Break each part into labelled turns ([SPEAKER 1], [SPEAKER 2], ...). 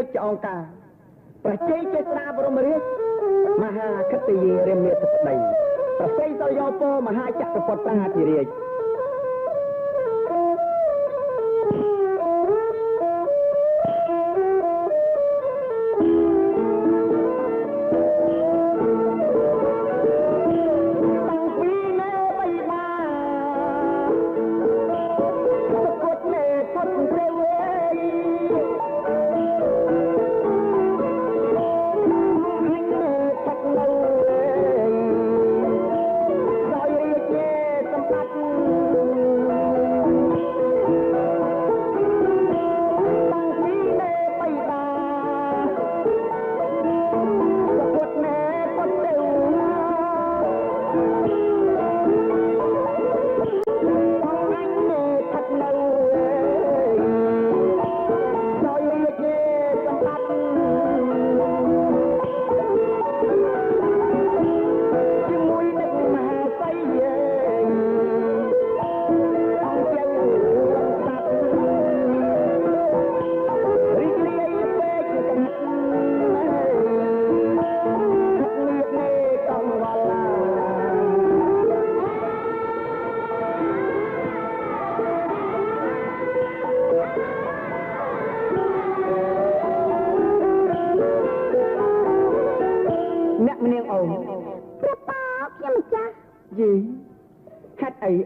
[SPEAKER 1] តចងការប្រជ័យចេស្តាបរមរាជមហាខិតយារាមាទឹកដីប្រស័យសយោពមហាចក្រពត្តិប្រាធិរាជ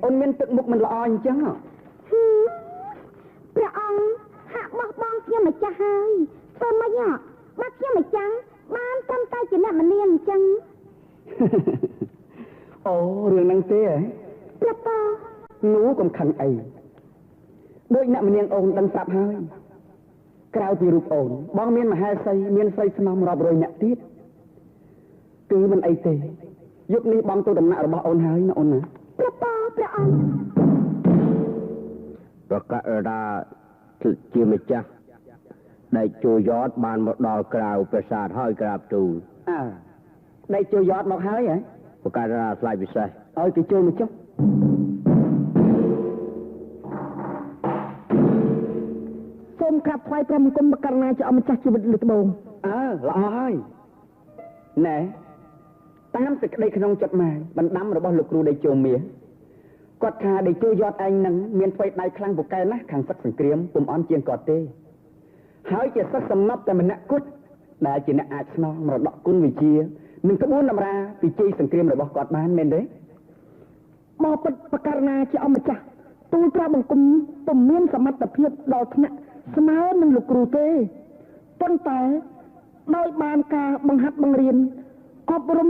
[SPEAKER 1] អូនមានទឹកមុខមិនល្អអញ្ចឹង
[SPEAKER 2] ព្រះអង្គហាក់បោះបង់ខ្ញុំម្ចាស់ហើយធ្វើម៉េចបើខ្ញុំម្ចាស់បានត្រឹមតែជាអ្នកម្នាងអញ្ចឹង
[SPEAKER 1] អូរឿងហ្នឹងទេហ៎
[SPEAKER 2] ព្រះប៉ា
[SPEAKER 1] នោះកំខឹងអីដូចអ្នកម្នាងអូនដឹងស្រាប់ហើយក្រៅពីរូបអូនបងមានមហេសីមានស្រីស្នំរាប់រយអ្នកទៀតគឺមិនអីទេយុគនេះបងទៅដំណាក់របស់អូនហើយណាអូនណា
[SPEAKER 2] ព្រះប៉ាព្រះអង្គ
[SPEAKER 3] ប្រកាសថាជាម្ចាស់ដេកជួយតបានមកដល់ក្រៅប្រាសាទហើយក្រាបទូល
[SPEAKER 1] ដេកជួយតមកហើយហ៎
[SPEAKER 3] ប្រកាសថាស្លាយពិសេស
[SPEAKER 1] ឲ្យគេចូលមកចុះសូមក្រាបថ្វាយព្រះបង្គំបកករណាជាអម្ចាស់ជីវិតលើត្បូងល្អហើយណែតាមសេចក្តីក្នុងចិត្តម៉ែបណ្ដាំរបស់លោកគ្រូដេជោមាសគាត់ថាដេជោយតឯងនឹងមានថ្មីដៃខ្លាំងពូកែណាស់ខាងសឹកសង្គ្រាមពុំអន់ជាងគាត់ទេហើយជាសិស្សសំណប់តែម្នាក់គត់ដែលជាអ្នកអាចស្នងមរតកគុណវិជ្ជានិងក្បួនតម្រាពីជ័យសង្គ្រាមរបស់គាត់បានមែនទេមកពិតបកករណាជាអម្ចាស់ទូលក្រាបបង្គំពុំមានសមត្ថភាពដល់ថ្នាក់ស្មើនឹងលោកគ្រូទេប៉ុន្តែដោយបានការបង្ហាត់បង្រៀនអប់រំ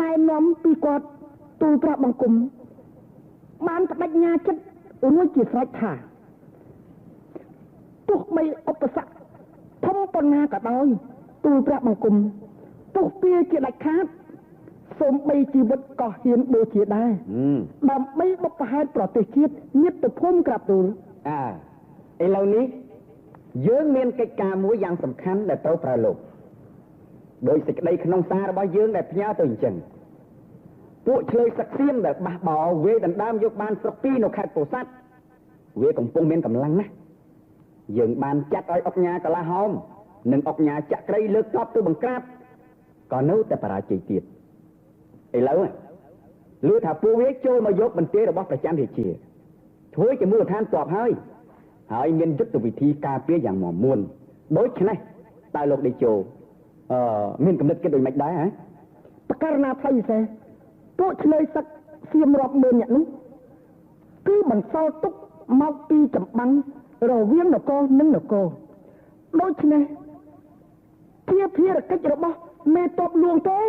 [SPEAKER 1] ណែនាំពីគាត់ទូលក្រាបបង្គំបានបដិញ្ញាចិត្តរួចជាស្រេចថាទោះបីឧបសគ្គធំប៉ុណ្ណាក៏ដោយទូលក្រាបបង្គំទោះពីជាដាច់ខាតសូម្បីជីវិតក៏ហ៊ានបូជាដែរដើម្បីបុព្វហេតុប្រទេសជាតិញាតិភូមិក្រាបទូលឥឡូវនេះយើងមានកិច្ចការមួយយ៉ាងសំខាន់ដែលត្រូវប្រើលោកដោយសេចក្តីក្នុងសាររបស់យើងដែលផ្ញើទៅអញ្ចឹងពួកឆ្លើយសឹកសៀមដែលបះបោវេដណ្ដើមយកបានស្រុកពីរនៅខេត្តពោធិ៍សាត់វាកំពុងមានកម្លាំងណាស់យើងបានចាត់ឲ្យអុកញ៉ាកលាហោមនិងអុកញ៉ាចក្រីលើកតបទៅបង្ក្រាបក៏នៅតែបរាជ័យទៀតឥឡូវឮថាពួកវាចូលមកយកបន្ទាយរបស់ប្រចាំរាជាធ្វើជាមូលដ្ឋានទ័ពហើយមានយុទ្ធវិធីការពារយ៉ាងមាំមួនដូច្នេះតើលោកដេជោមានគំនិតគិតដូចម៉េចដែរហ៎បកករណាផ្លូវពិសេសពួកឆ្លើយសឹកសៀមរាប់ម៉ឺនអ្នកនោះគឺបន្សល់ទុកមកពីចម្បាំងរវាងនគរនិងនគរដូច្នេះជាភារកិច្ចរបស់មេតបលួងទេ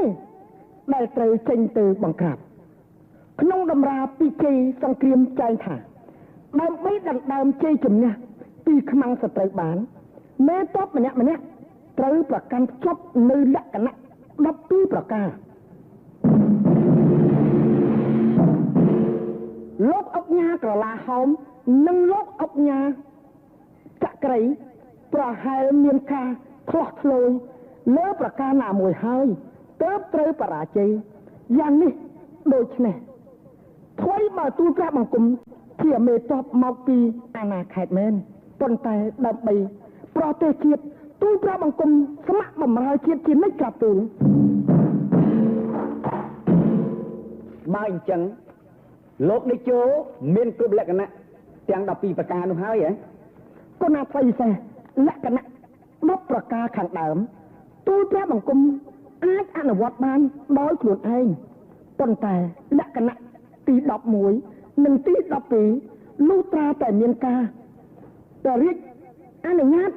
[SPEAKER 1] ដែលត្រូវចេញទៅបង្ក្រាបក្នុងតម្រាពីជ័យសង្គ្រាមចែងថាដើម្បីដណ្ដើមជ័យជំនះពីខ្មាំងសត្រូវបានមេតបម្នាក់ត្រូវប្រកាន់ភ្ជាប់នៅលក្ខណៈ12ប្រការលោកអុកញ៉ាក្រឡាហោមនិងលោកអុកញ៉ាចក្រីប្រហែលមានការធ្លាស់ធ្លោលើប្រការណាមួយហើយទើបត្រូវបរាជ័យយ៉ាងនេះដូច្នេះថ្មីបើទូលក្រាបបង្គំជាមេតបមកពីអាណាខេត្តមែនប៉ុន្តែដើម្បីប្រទេសជាតិ ទូលព្រះបង្គំស្ម័គ្របំរើជាតិជានិច្ចក្រាបទូលបើអញ្ចឹងលោកតេជោមានគ្រប់លក្ខណៈទាំង12ប្រការនោះហើយហ៎គុណអាថ្លៃពិសេសលក្ខណៈ10ប្រការខាងដើមទូលព្រះបង្គំអាចអនុវត្តបានដោយខ្លួនឯងប៉ុន្តែលក្ខណៈទី11និងទី12នោះត្រាតែមានការតែរាជអនុញ្ញាត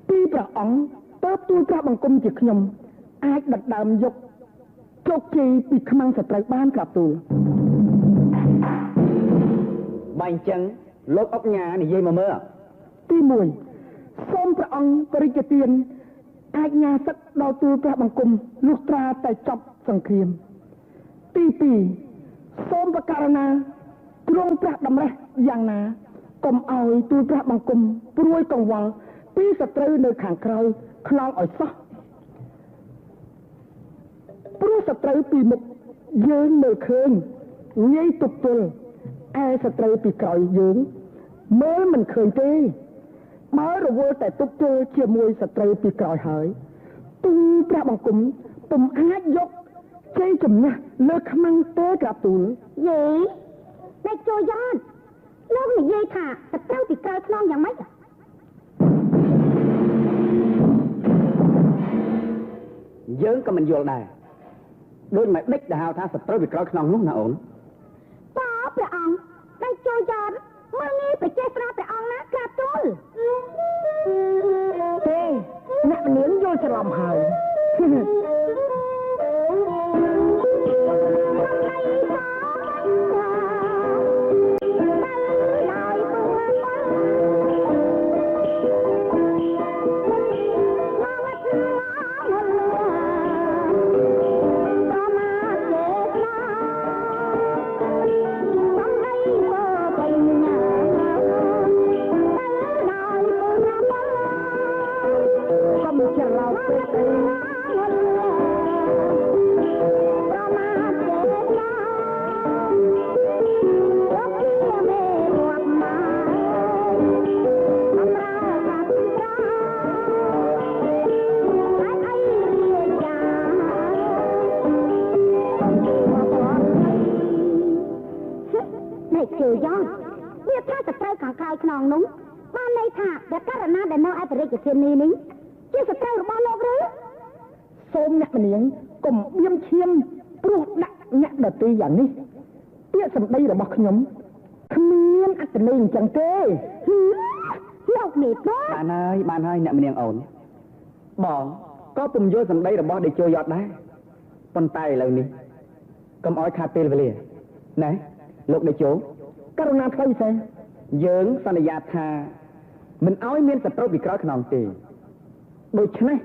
[SPEAKER 1] ពីព្រះអង្គទៅទូលព្រះបង្គំជាខ្ញុំអាចដណ្ដើមយកជោគជ័យពីខ្មាំងសត្រូវបានក្រាបទូលបើអញ្ចឹងលោកអុកញ៉ានិយាយមកមើលទី1សូមព្រះអង្គបរិជ្ជទានអាចញាសឹកដល់ទូលព្រះបង្គំលុះត្រាតែចប់សង្គ្រាមទី2សូមប្រកាសណាទ្រង់ព្រះតម្រេះយ៉ាងណាកុំឲ្យទូលព្រះបង្គំព្រួយកង្វល់ពីសត្រូវនៅខាងក្រោយខ្នងឲ្យសោះព្រោះសត្រូវពីមុខយើងមើលឃើញងាយទប់ទល់ឯសត្រូវពីក្រោយយើងមើលមិនឃើញទេបើរវល់តែទប់ទល់ជាមួយសត្រូវពីក្រោយហើយទូលព្រះបង្គំពុំអាចយកជ័យជំនះលើខ្មាំងទេក្រាបទូល
[SPEAKER 2] យេតែចូលយ៉ាតលោកនិយាយថាសត្រូវពីក្រោយខ្នងយ៉ាងម៉េច
[SPEAKER 1] យើងក៏មិនយល់ដែរដូចមិនដេចដែលហៅថាសត្រូវពីក្រោយខ្នងនោះណាអូន
[SPEAKER 2] តើព្រះអង្គតែចូលយ៉ាតមកងាយបច្ចេកប្រាព្រះអង្គណាក្រាបទូល
[SPEAKER 1] ទេអ្នកនាងយល់ច្រឡំហើយ
[SPEAKER 2] ជានេះនេះជាសត្រូវរបស់លោកឬ
[SPEAKER 1] សូមអ្នកនាងកុំបៀមឈាមព្រោះដាក់អ្នកដទៃយ៉ាងនេះពាក្យសម្ដីរបស់ខ្ញុំគ្មានអត្ថន័យអញ្ចឹងទេ
[SPEAKER 2] លោកនេះ
[SPEAKER 1] បានហើយអ្នកនាងអូនបងក៏ពុំយល់សម្ដីរបស់ដេជោយត់ដែរប៉ុន្តែឥឡូវនេះកុំឲ្យខាតពេលវេលាណែលោកដេជោករុណាថ្លៃពិសេសយើងសន្យាថាមិនឲ្យមានសត្រូវពីក្រោយខ្នងទេដូច្នេះ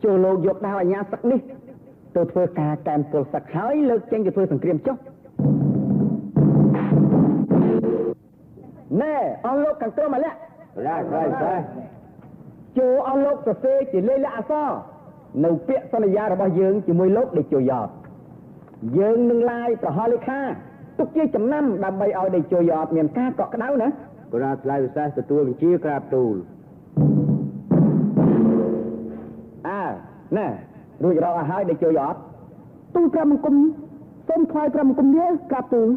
[SPEAKER 1] ចូលលោកយកដាវអាញាសឹកនេះទៅធ្វើការកែមពលសឹកហើយលើកចេញទៅធ្វើសង្គ្រាមចុះណែអស់លោកខាងក្រមអាលាក់ចូលអស់លោកសរសេរជាលេខអក្សរនៅពាក្យសន្យារបស់យើងជាមួយលោកដេជោយ៉តយើងនឹងឡាយប្រហោះលេខាទុកជាចំណាំដើម្បីឲ្យដេជោយ៉តមានការកក់ក្ដៅណា
[SPEAKER 3] គណៈថ្លៃវិសេសទទួលបញ្ជាក្រាបទូល
[SPEAKER 1] ណែរួចរាល់ឲ្យហើយដេជោយ៉តទូលព្រះបង្គំសូមថ្វាយព្រះបង្គំលាក្រាបទូល